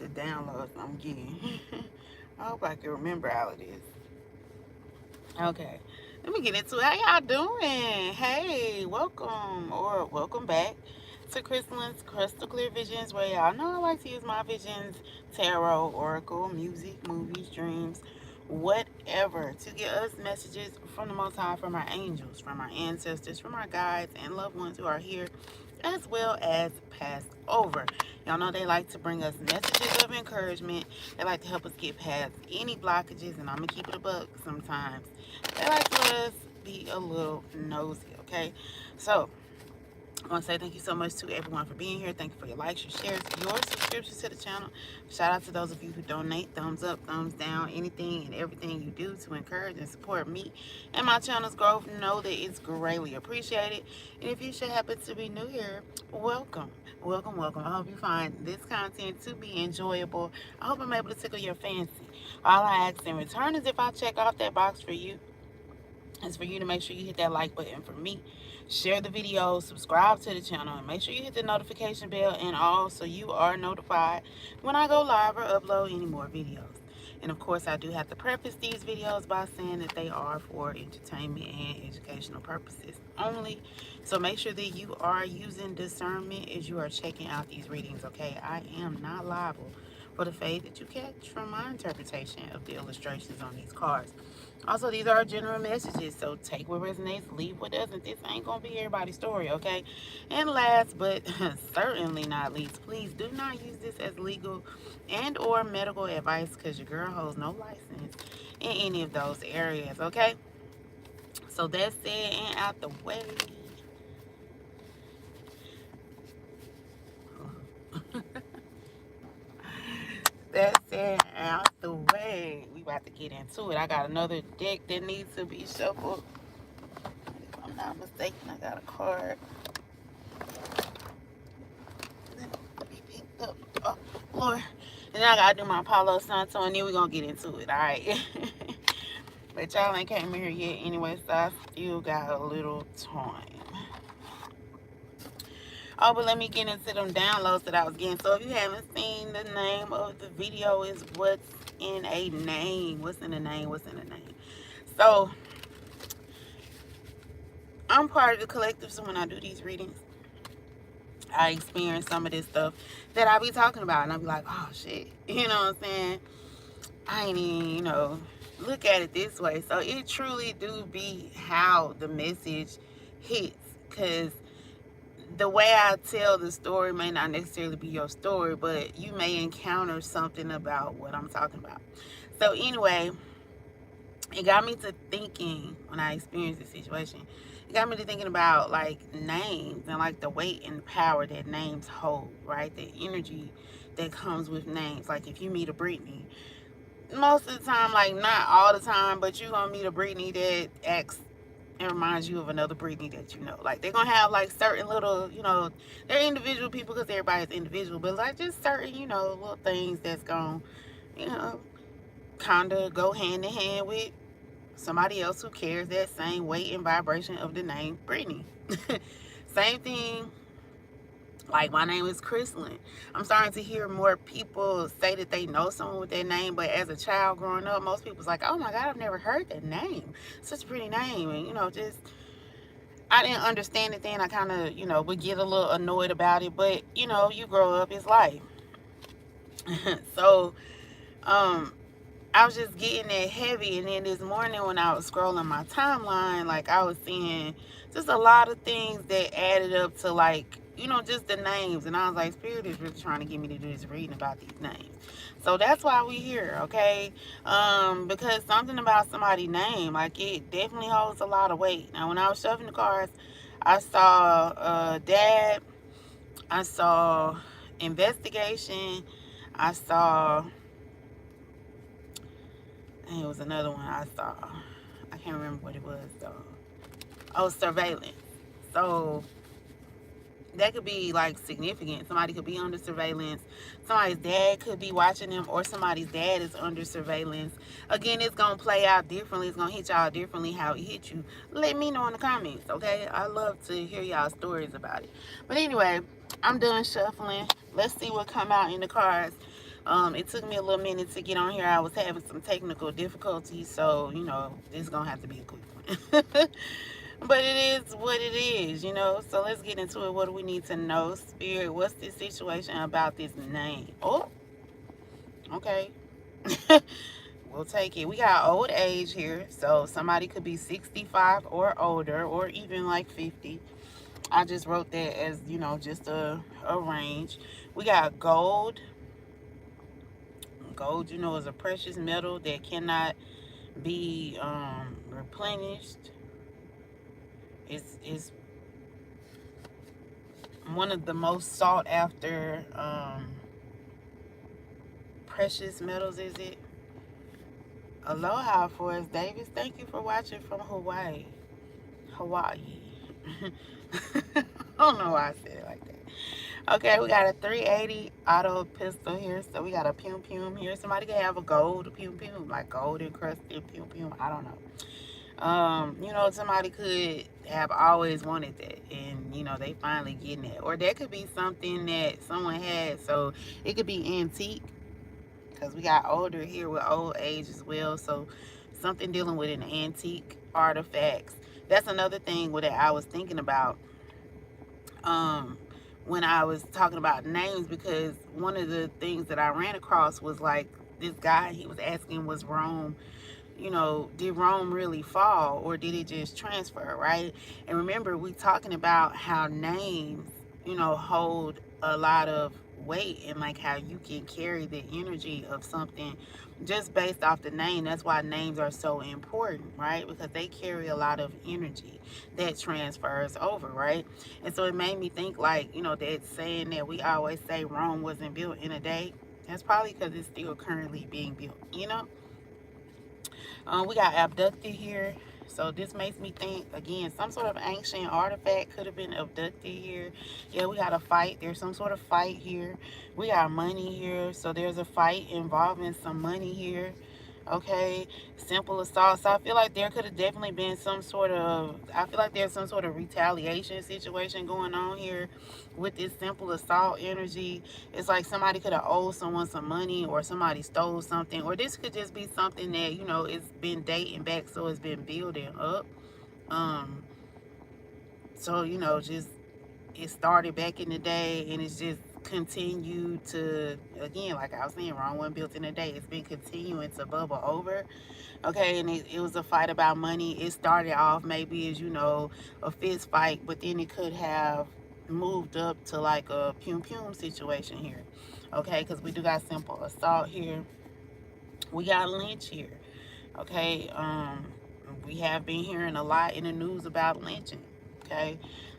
The downloads I'm getting. I hope I can remember all of this. Okay, let me get into it. How y'all doing? Hey, welcome or welcome back to Crystalline's Crystal Clear Visions, where y'all know I like to use my visions, tarot, oracle, music, movies, dreams, whatever, to get us messages from the Most High, from our angels, from our ancestors, from our guides and loved ones who are here, as well as passed over. Y'all know they like to bring us messages of encouragement. They like to help us get past any blockages, and I'm gonna keep it a buck sometimes. They like to let us be a little nosy, okay? So I want to say thank you so much to everyone for being here. Thank you for your likes, your shares, your subscriptions to the channel. Shout out to those of you who donate, thumbs up, thumbs down, anything and everything you do to encourage and support me and my channel's growth. Know that it's greatly appreciated. And if you should happen to be new here, welcome. Welcome, welcome. I hope you find this content to be enjoyable. I hope I'm able to tickle your fancy. All I ask in return is if I check off that box for you, is for you to make sure you hit that like button for me, share the video, subscribe to the channel, and make sure you hit the notification bell and all, so you are notified when I go live or upload any more videos. And of course, I do have to preface these videos by saying that they are for entertainment and educational purposes only. So make sure that you are using discernment as you are checking out these readings, okay? I am not liable for the fade that you catch from my interpretation of the illustrations on these cards. Also, these are general messages, so take what resonates, leave what doesn't. This ain't gonna be everybody's story, okay? And last but certainly not least, please do not use this as legal and or medical advice, because your girl holds no license in any of those areas, okay? So that's said and out the way. That's it, out the way. We about to get into it. I got another deck that needs to be shuffled. If I'm not mistaken, I got a card that be picked up. Oh, Lord. And then I gotta do my Palo Santo, and then we're gonna get into it, alright? But y'all ain't came in here yet anyway, so I still got a little time. Oh, but let me get into them downloads that I was getting. So if you haven't seen, the name of the video is What's in a Name. What's in a name? What's in a name? So I'm part of the collective, so when I do these readings, I experience some of this stuff that I be talking about, and I be like, oh shit, you know what I'm saying? I ain't even, look at it this way. So it truly do be how the message hits, because the way I tell the story may not necessarily be your story, but you may encounter something about what I'm talking about. So anyway, it got me to thinking, when I experienced this situation, it got me to thinking about like names and like the weight and power that names hold, right? The energy that comes with names. Like if you meet a Brittany, most of the time, like not all the time, but you're gonna meet a Brittany that acts and reminds you of another Brittany that you know. Like they're gonna have like certain little, they're individual people because everybody's individual, but like just certain, little things that's gonna, kind of go hand in hand with somebody else who carries that same weight and vibration of the name Brittany. Same thing. Like my name is Crystalline. I'm starting to hear more people say that they know someone with that name, but as a child growing up, most people's like, oh my God, I've never heard that name. Such a pretty name. And just I didn't understand it then. I kind of, would get a little annoyed about it. But, you grow up, it's life. So, um, I was just getting that heavy. And then this morning when I was scrolling my timeline, like I was seeing just a lot of things that added up to like, just the names. And I was like, Spirit is really trying to get me to do this reading about these names. So that's why we here, okay? Because something about somebody's name, like it definitely holds a lot of weight. Now when I was shuffling the cards, I saw dad, I saw investigation, I saw, and it was another one I saw. I can't remember what it was though. Oh, surveillance. So that could be like significant. Somebody could be under surveillance. Somebody's dad could be watching them, or somebody's dad is under surveillance. Again, it's gonna play out differently. It's gonna hit y'all differently how it hit you. Let me know in the comments, okay? I love to hear y'all stories about it. But anyway, I'm done shuffling. Let's see what come out in the cards. It took me a little minute to get on here. I was having some technical difficulties, so this is gonna have to be a quick one. But it is what it is. So let's get into it. What do we need to know? Spirit, what's this situation about this name? Oh, okay. We'll take it. We got old age here. So somebody could be 65 or older, or even like 50. I just wrote that as, just a range. We got gold. Gold, is a precious metal that cannot be replenished. It's one of the most sought after precious metals, is it? Aloha, Forrest Davis. Thank you for watching from Hawaii. I don't know why I said it like that. Okay, we got a 380 auto pistol here. So we got a pum pum here. Somebody could have a gold pum pum, like gold encrusted pum pum. I don't know. Somebody could have always wanted that, and they finally getting it. Or that could be something that someone had, so it could be antique, because we got older here with old age as well. So something dealing with an antique artifacts. That's another thing that I was thinking about when I was talking about names, because one of the things that I ran across was like this guy, he was asking, was Rome, did Rome really fall, or did it just transfer, right? And remember, we talking about how names, hold a lot of weight, and like how you can carry the energy of something just based off the name. That's why names are so important, right? Because they carry a lot of energy that transfers over, right? And so it made me think, like, that saying that we always say Rome wasn't built in a day. That's probably because it's still currently being built. We got abducted here. So this makes me think, again, some sort of ancient artifact could have been abducted here. Yeah, we got a fight. There's some sort of fight here. We got money here. So there's a fight involving some money here. Okay, simple assault. So I feel like there could have definitely been I feel like there's some sort of retaliation situation going on here with this simple assault energy. It's like somebody could have owed someone some money, or somebody stole something, or this could just be something that, it's been dating back, so it's been building up. Um, so, just it started back in the day, and it's just continued to, again, like I was saying, Rome wasn't built in a day. It's been continuing to bubble over. Okay, and it was a fight about money. It started off maybe as, a fist fight, but then it could have moved up to like a pum pum situation here. Okay, because we do got simple assault here. We got lynch here. Okay, we have been hearing a lot in the news about lynching. Okay,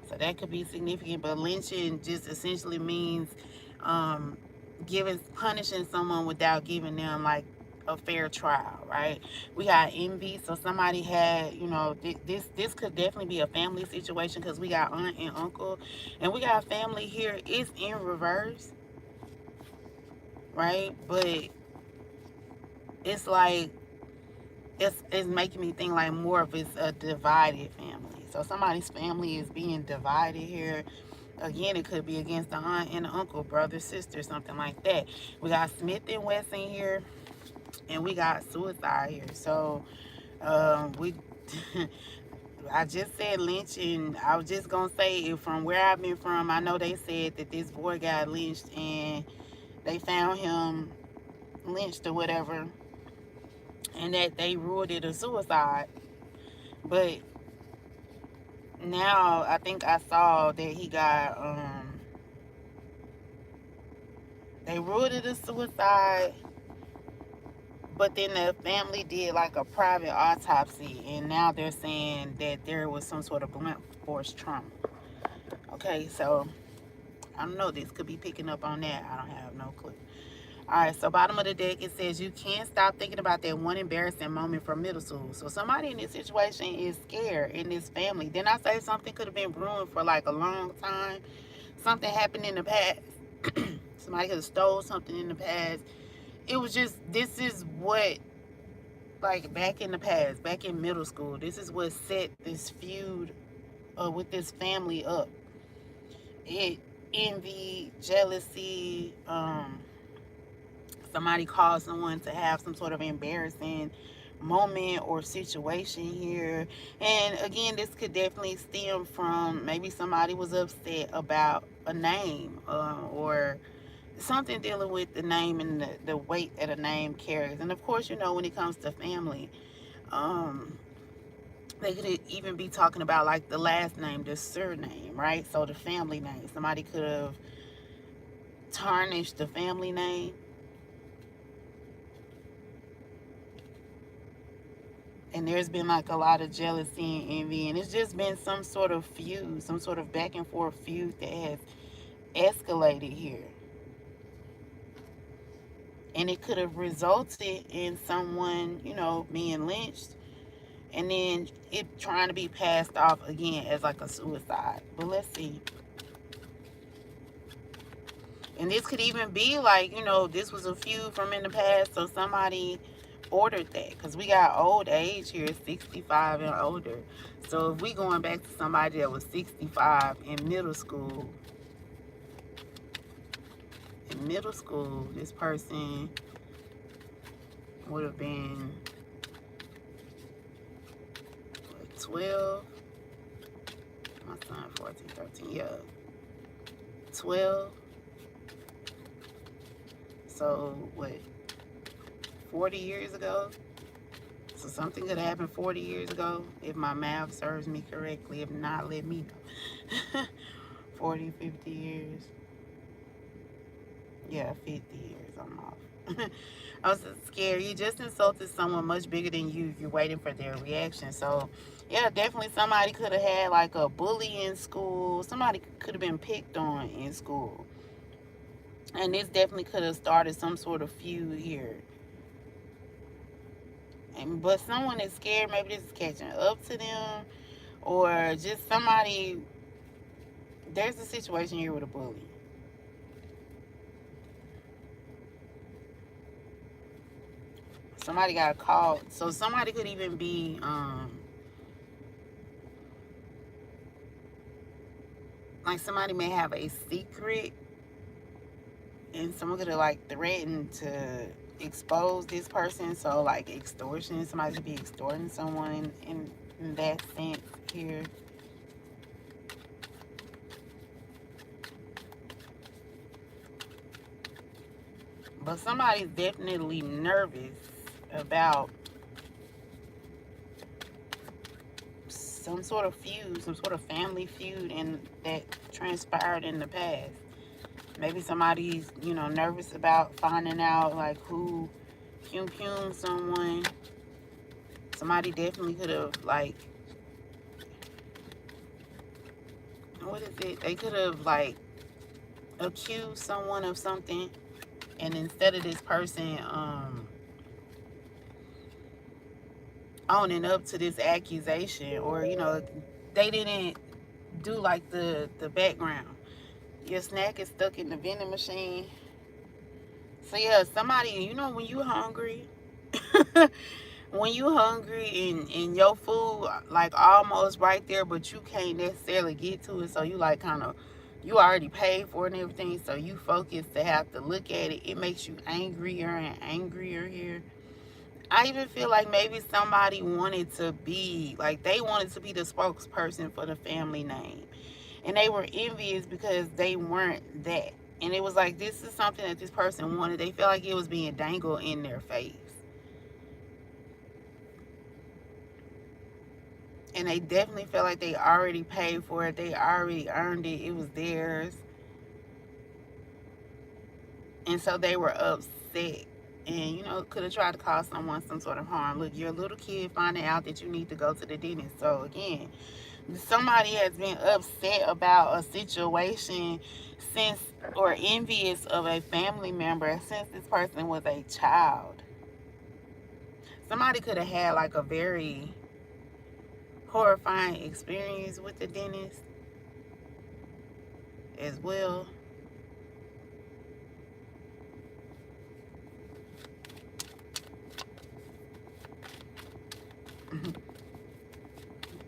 so that could be significant, but lynching just essentially means punishing someone without giving them like a fair trial, right? We got envy. So somebody had, this could definitely be a family situation, because we got aunt and uncle, and we got family here. It's in reverse, right? But it's like it's making me think like more of it's a divided family. So somebody's family is being divided here. Again, it could be against the aunt and the uncle, brother, sister, something like that. We got Smith and Wesson here, and we got suicide here. So we I just said lynching. I was just gonna say, if from where I've been from, I know they said that this boy got lynched and they found him lynched or whatever, and that they ruled it a suicide. But now I think I saw that he got they ruled it a suicide, but then the family did like a private autopsy, and now they're saying that there was some sort of blunt force trauma. Okay, so I don't know, this could be picking up on that. I don't have no clue. All right, so bottom of the deck, it says you can't stop thinking about that one embarrassing moment from middle school. So somebody in this situation is scared in this family. Didn't I say something could have been brewing for like a long time? Something happened in the past. Somebody could have stole something in the past. It was just, this is what, like back in the past, back in middle school, this is what set this feud with this family up. It, envy, jealousy, somebody caused someone to have some sort of embarrassing moment or situation here. And again, this could definitely stem from maybe somebody was upset about a name or something dealing with the name and the weight that a name carries. And of course, you know, when it comes to family, they could even be talking about like the last name, the surname, right? So the family name, somebody could have tarnished the family name. And there's been like a lot of jealousy and envy, and it's just been some sort of feud, some sort of back and forth feud that has escalated here. And it could have resulted in someone, you know, being lynched, and then it trying to be passed off again as like a suicide. But let's see. And this could even be like, you know, this was a feud from in the past, so somebody ordered that, because we got old age here, 65 and older. So if we going back to somebody that was 65 in middle school, this person would have been what, 12, my son 14, 13, yeah, 12. So what, 40 years ago? So something could happen 40 years ago, if my math serves me correctly. If not, let me know. 40, 50 years. Yeah, 50 years, I'm off. I was scared. You just insulted someone much bigger than you. You're waiting for their reaction. So, yeah, definitely somebody could have had like a bully in school. Somebody could have been picked on in school. And this definitely could have started some sort of feud here. But someone is scared. Maybe this is catching up to them, or just somebody. There's a situation here with a bully. Somebody got called. So somebody could even be like somebody may have a secret, and someone could have like threatened to expose this person. So like extortion, somebody could be extorting someone in that sense here. But somebody's definitely nervous about some sort of feud, some sort of family feud, and that transpired in the past. Maybe somebody's, you know, nervous about finding out like who pum someone. Somebody definitely could have like, what is it? They could have like accused someone of something, and instead of this person owning up to this accusation, or you know, they didn't do like the background. Your snack is stuck in the vending machine. So yeah, somebody, you know, when you hungry, when you hungry and your food like almost right there, but you can't necessarily get to it, so you like kind of, you already paid for it and everything, so you focus to have to look at it. It makes you angrier and angrier here. I even feel like maybe somebody wanted to be, like, they wanted to be the spokesperson for the family name. And they were envious because they weren't that. And it was like, this is something that this person wanted. They felt like it was being dangled in their face. And they definitely felt like they already paid for it. They already earned it. It was theirs. And so they were upset. And, you know, could have tried to cause someone some sort of harm. Look, you're a little kid finding out that you need to go to the dentist. So, again, somebody has been upset about a situation since, or envious of a family member since this person was a child. Somebody could have had like a very horrifying experience with the dentist as well.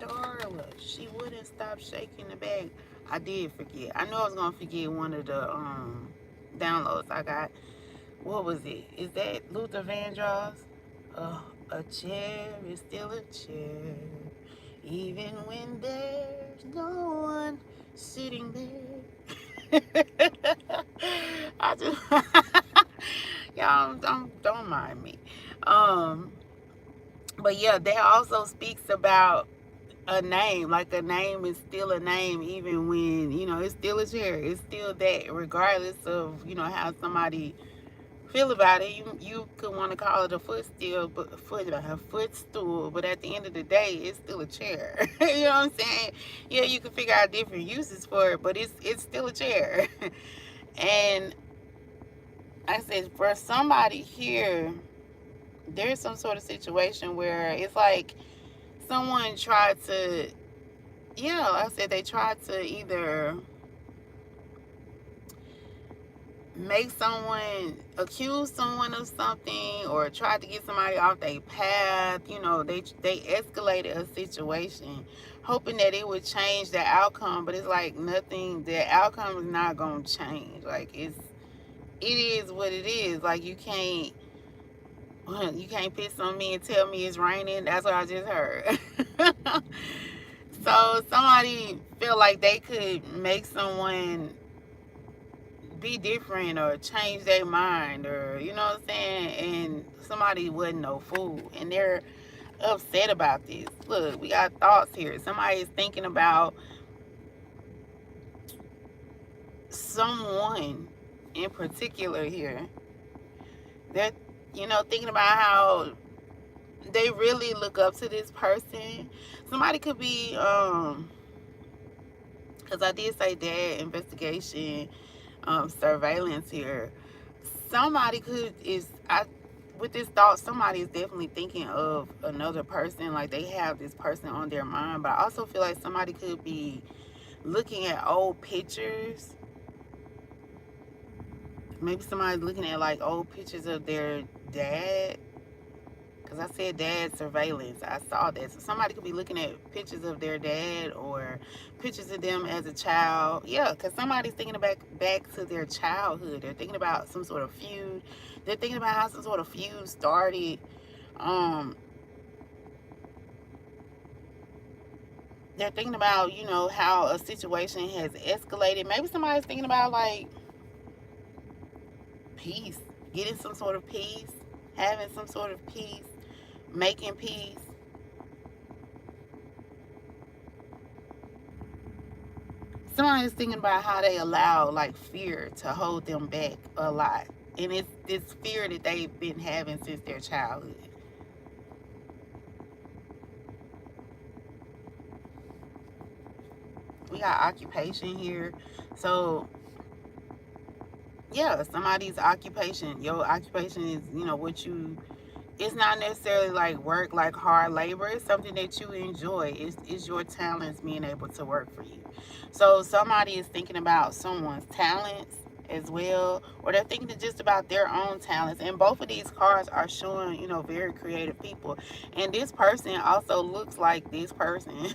Darla, she wouldn't stop shaking the bag. I did forget. I knew I was gonna forget one of the downloads I got. What was it? Is that Luther Vandross? A chair is still a chair, even when there's no one sitting there. I just y'all don't mind me. But yeah, that also speaks about a name. Like, a name is still a name, even when, you know, it's still a chair. It's still that, regardless of, you know, how somebody feel about it. You could want to call it a footstool, but at the end of the day, it's still a chair. You know what I'm saying? Yeah, you can figure out different uses for it, but it's still a chair. And like I said, for somebody here, there's some sort of situation where it's like someone tried to, yeah, like I said, they tried to either make someone, accuse someone of something, or try to get somebody off their path. You know, they escalated a situation hoping that it would change the outcome, but it's like nothing, the outcome is not gonna change. Like, it is what it is. Like, you can't piss on me and tell me it's raining. That's what I just heard. So somebody feel like they could make someone be different or change their mind, or, you know what I'm saying, and somebody wasn't no fool, and they're upset about this. Look, we got thoughts here. Somebody is thinking about someone in particular here. They're, you know, thinking about how they really look up to this person. Somebody could be because I did say dad investigation, surveillance here. Somebody with this thought, somebody is definitely thinking of another person. Like, they have this person on their mind. But I also feel like somebody could be looking at old pictures. Maybe somebody's looking at like old pictures of their dad. Because I said dad surveillance. I saw that. So somebody could be looking at pictures of their dad, or pictures of them as a child. Yeah, because somebody's thinking back to their childhood. They're thinking about some sort of feud. They're thinking about how some sort of feud started. They're thinking about, you know, how a situation has escalated. Maybe somebody's thinking about, like, peace. Getting some sort of peace. Having some sort of peace. Making peace. Somebody's thinking about how they allow, like, fear to hold them back a lot. And it's this fear that they've been having since their childhood. We got occupation here. So, yeah, somebody's occupation. Your occupation is, you know, what you... It's not necessarily like work, like hard labor. It's something that you enjoy. It's your talents being able to work for you. So somebody is thinking about someone's talents as well, or they're thinking just about their own talents. And both of these cards are showing, you know, very creative people. And this person also looks like this person.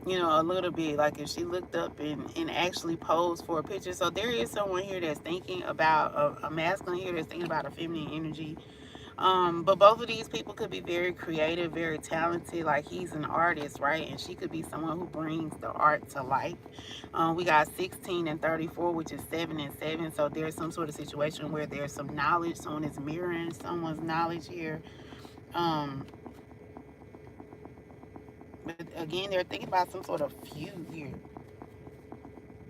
You know, a little bit, like if she looked up and actually posed for a picture. So there is someone here that's thinking about a masculine here that's thinking about a feminine energy. But both of these people could be very creative, very talented. Like he's an artist, right? And she could be someone who brings the art to life. We got 16 and 34, which is 7 and 7. So there's some sort of situation where there's some knowledge. Someone is mirroring someone's knowledge here. But again, they're thinking about some sort of feud here.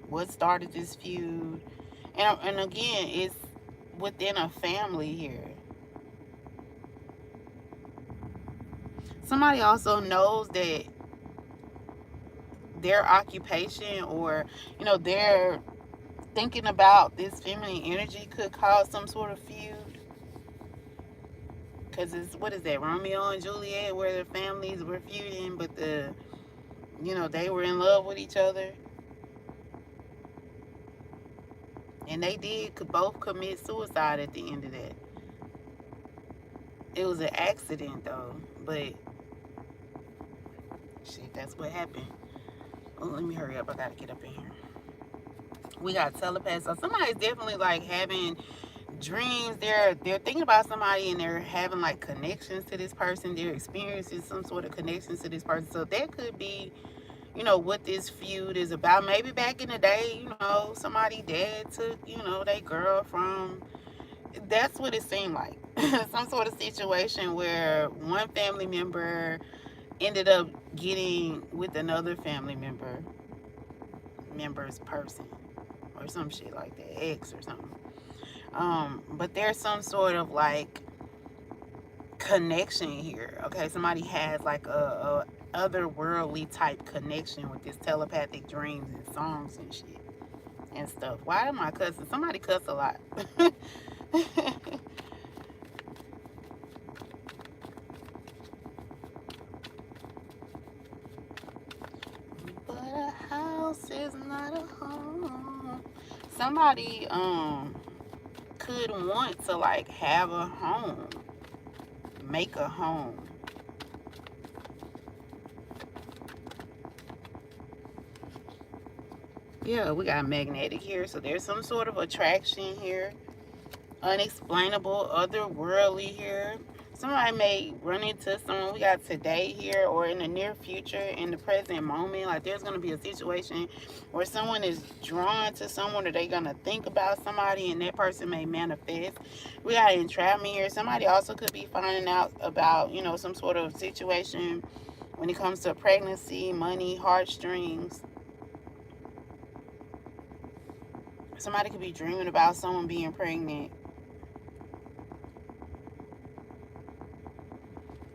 What started this feud? And again, it's within a family here. Somebody also knows that their occupation, or they're thinking about this feminine energy, could cause some sort of feud. Because it's, what is that, Romeo and Juliet, where their families were feuding, but they were in love with each other. And they could both commit suicide at the end of that. It was an accident though, but shit, that's what happened. Oh, let me hurry up. I gotta get up in here. We got telepath. So somebody's definitely like having dreams. They're thinking about somebody and they're having like connections to this person. They're experiencing some sort of connections to this person. So that could be, what this feud is about. Maybe back in the day, somebody dad took, their girl from. That's what it seemed like. Some sort of situation where one family member ended up getting with another family member's person, or some shit like that, ex or something. But there's some sort of like connection here. Okay, somebody has like a otherworldly type connection with this telepathic dreams and songs and shit and stuff. Why am I cussing? Somebody cuss a lot. But a house is not a home. Somebody could want to like have a home, make a home. Yeah, we got magnetic here, so there's some sort of attraction here. Unexplainable, otherworldly here. Somebody may run into someone. We got today here, or in the near future, in the present moment. Like there's going to be a situation where someone is drawn to someone, or they're going to think about somebody, and that person may manifest. We got entrapment here. Somebody also could be finding out about, some sort of situation when it comes to pregnancy, money, heartstrings. Somebody could be dreaming about someone being pregnant.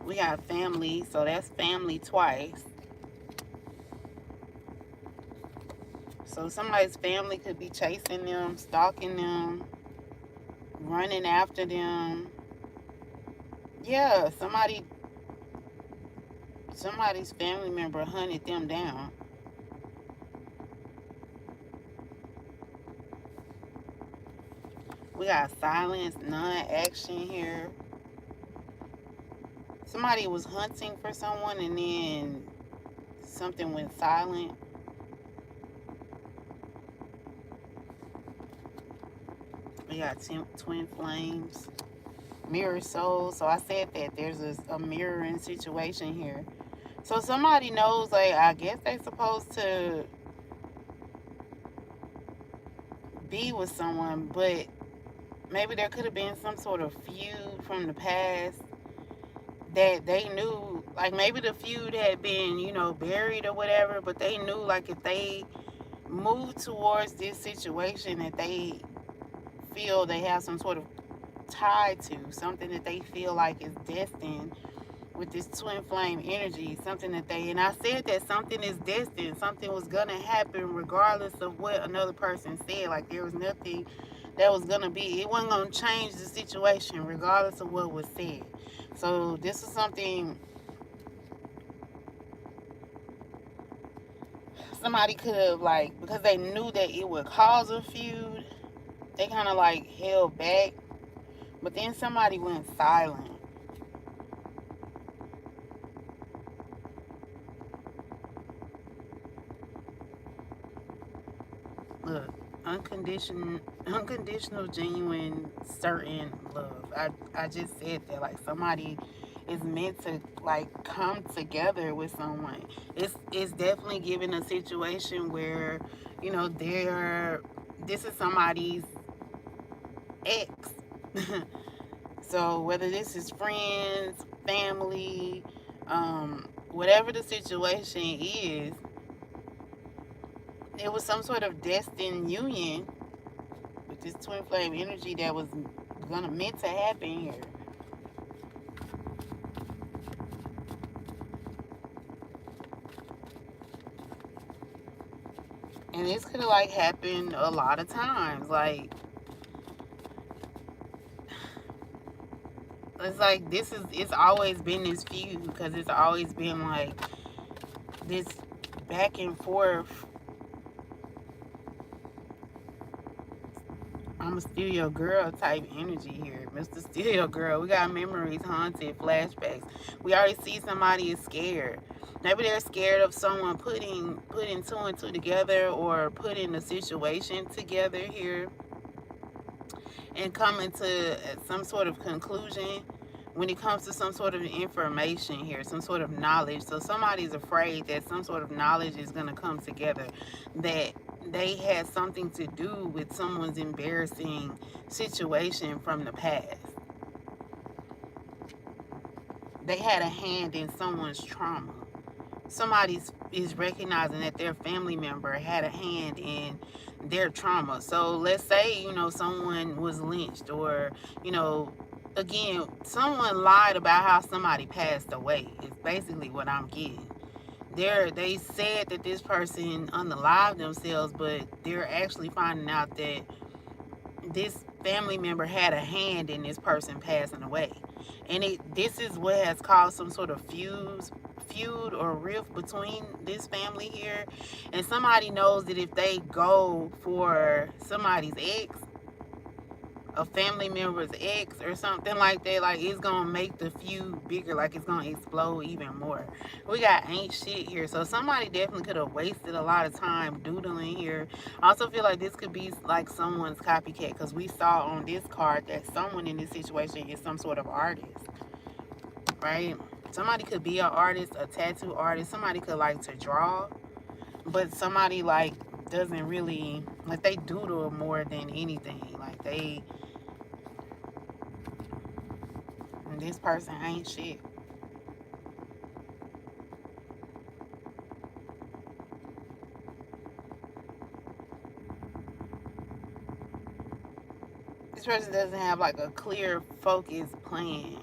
We got family, so that's family twice. So somebody's family could be chasing them, stalking them, running after them. Yeah, somebody's family member hunted them down. We got silence, non-action here. Somebody was hunting for someone and then something went silent. We got twin flames, mirror souls. So I said that there's a mirroring situation here. So somebody knows, like, I guess they're supposed to be with someone, but maybe there could have been some sort of feud from the past that they knew, like maybe the feud had been, buried or whatever, but they knew like if they move towards this situation that they feel they have some sort of tie to, something that they feel like is destined with this twin flame energy, something that and I said that something is destined, something was gonna happen regardless of what another person said. Like there was nothing that was gonna be, it wasn't gonna change the situation regardless of what was said. So this is something somebody could have, like, because they knew that it would cause a feud, they kind of like held back, but then somebody went silent. Look, unconditional, genuine, certain love. I just said that, like, somebody is meant to, like, come together with someone. It's definitely given a situation where, you know, this is somebody's ex. So whether this is friends, family, whatever the situation is, it was some sort of destined union with this twin flame energy that was meant to happen here. And this could have, like, happened a lot of times. Like, it's like it's always been this feud, because it's always been like this back and forth. I'm a steal your girl type energy here. Mr. Steal Your Girl. We got memories, haunted, flashbacks. We already see somebody is scared. Maybe they're scared of someone putting two and two together, or putting the situation together here and coming to some sort of conclusion when it comes to some sort of information here, some sort of knowledge. So somebody's afraid that some sort of knowledge is going to come together, that they had something to do with someone's embarrassing situation from the past. They had a hand in someone's trauma. Somebody is recognizing that their family member had a hand in their trauma. So let's say, you know, someone was lynched, or, you know, again, someone lied about how somebody passed away. It's basically what I'm getting. They said that this person unalived themselves, but they're actually finding out that this family member had a hand in this person passing away. And this is what has caused some sort of feud or rift between this family here. And somebody knows that if they go for somebody's ex, a family member's ex or something like that, like, it's gonna make the feud bigger, like it's gonna explode even more. We got ain't shit here, so somebody definitely could have wasted a lot of time doodling here. I also feel like this could be like someone's copycat, because we saw on this card that someone in this situation is some sort of artist, right? Somebody could be an artist, a tattoo artist. Somebody could like to draw, but somebody, like, doesn't really, like, they doodle more than anything. Like, this person ain't shit. This person doesn't have like a clear focused plan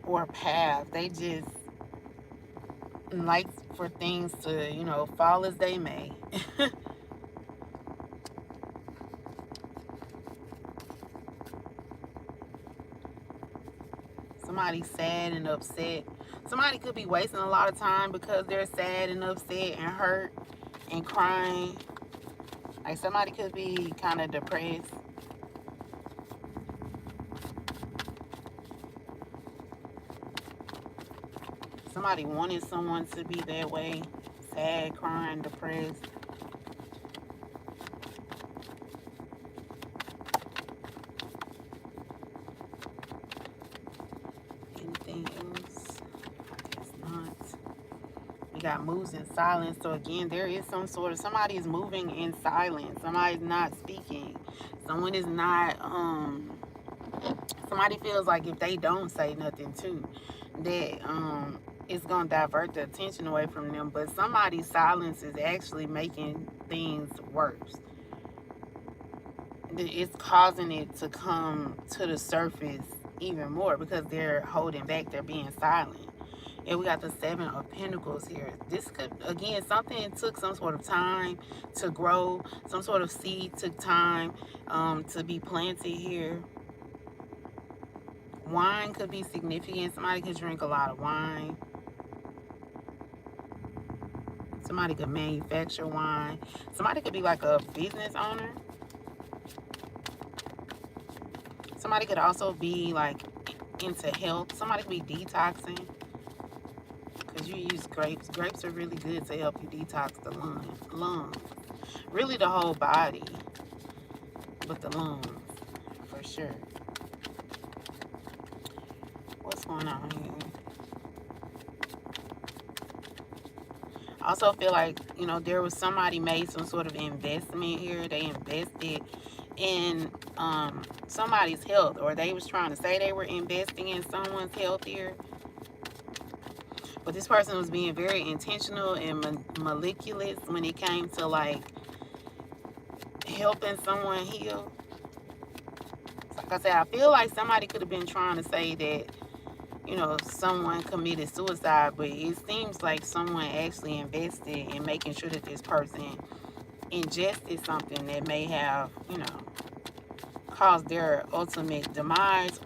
or path. They just like for things to, you know, fall as they may. Somebody's sad and upset. Somebody could be wasting a lot of time because they're sad and upset and hurt and crying. Like, somebody could be kind of depressed. Somebody wanted someone to be that way. Sad, crying, depressed. Anything else? I guess not. We got moves in silence. So again, there is some sort of, somebody is moving in silence. Somebody's not speaking. Someone is not, somebody feels like if they don't say nothing too, that it's going to divert the attention away from them. But somebody's silence is actually making things worse. It's causing it to come to the surface even more because they're holding back, they're being silent. And we got the Seven of Pentacles here. This could, again, something took some sort of time to grow. Some sort of seed took time to be planted here. Wine could be significant. Somebody could drink a lot of wine. Somebody could manufacture wine. Somebody could be like a business owner. Somebody could also be like into health. Somebody could be detoxing. Because you use grapes. Grapes are really good to help you detox the lungs. Really the whole body. with the lungs, for sure. What's going on here? I also feel like, you know, there was somebody made some sort of investment here. They invested in somebody's health, or they was trying to say they were investing in someone's health here. But this person was being very intentional and meticulous when it came to like helping someone heal. Like I said, I feel like somebody could have been trying to say that, you know, someone committed suicide, but it seems like someone actually invested in making sure that this person ingested something that may have, you know, caused their ultimate demise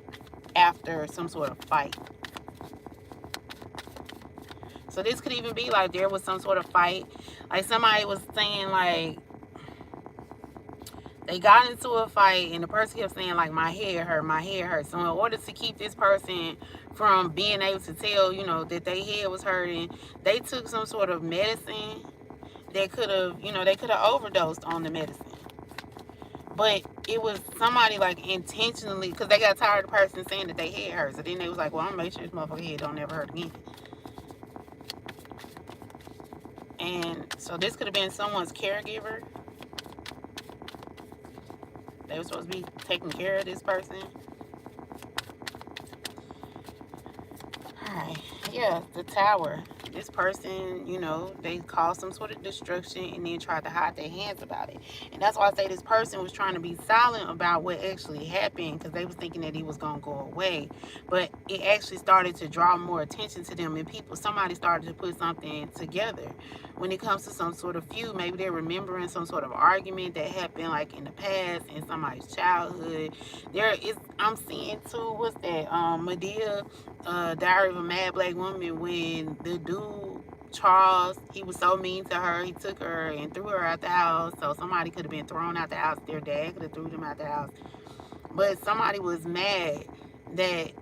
after some sort of fight. So this could even be like there was some sort of fight. Like somebody was saying like they got into a fight and the person kept saying like my head hurt, my head hurt. So in order to keep this person from being able to tell, you know, that their head was hurting, they took some sort of medicine that could have, you know, they could have overdosed on the medicine. But it was somebody like intentionally, because they got tired of the person saying that their head hurts. So then they was like, well, I'm gonna make sure this motherfucker head don't ever hurt again. And so this could have been someone's caregiver. They were supposed to be taking care of this person. Alright, yeah, the Tower. This person, you know, they caused some sort of destruction and then tried to hide their hands about it. And that's why I say this person was trying to be silent about what actually happened, because they was thinking that he was going to go away. But it actually started to draw more attention to them, and somebody started to put something together. When it comes to some sort of feud, maybe they're remembering some sort of argument that happened like in the past, in somebody's childhood. I'm seeing too, what's that, Medea, Diary of a Mad Black Woman, when the dude Charles, he was so mean to her, he took her and threw her out the house. So somebody could have been thrown out the house. Their dad could have threw them out the house. But somebody was mad that,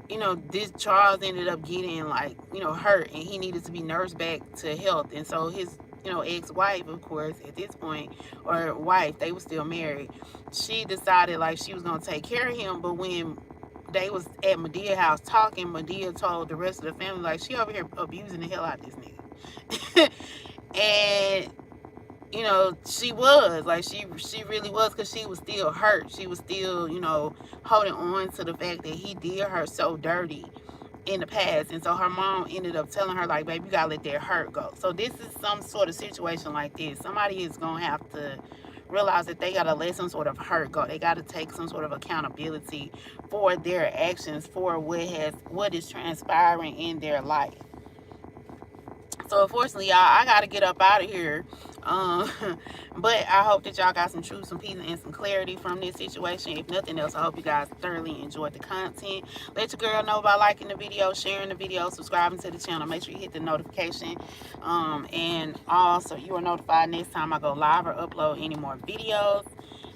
you know, this Charles ended up getting like, you know, hurt, and he needed to be nursed back to health. And so his, you know, ex-wife, of course, at this point, or wife, they were still married, she decided like she was gonna take care of him. But when they was at Medea's house talking, Medea told the rest of the family like, she over here abusing the hell out of this nigga. And you know, she was like, she really was, because she was still hurt. She was still, you know, holding on to the fact that he did her so dirty in the past. And so her mom ended up telling her like, baby, you gotta let that hurt go. So this is some sort of situation like this. Somebody is gonna have to realize that they gotta let some sort of hurt go. They gotta take some sort of accountability for their actions, for what is transpiring in their life. So unfortunately, y'all, I gotta get up out of here. But I hope that y'all got some truth, some peace, and some clarity from this situation. If nothing else, I hope you guys thoroughly enjoyed the content. Let your girl know by liking the video, sharing the video, subscribing to the channel. Make sure you hit the notification. And also you are notified next time I go live or upload any more videos.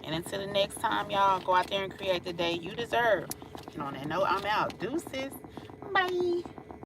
And until the next time, y'all, go out there and create the day you deserve. And on that note, I'm out. Deuces. Bye.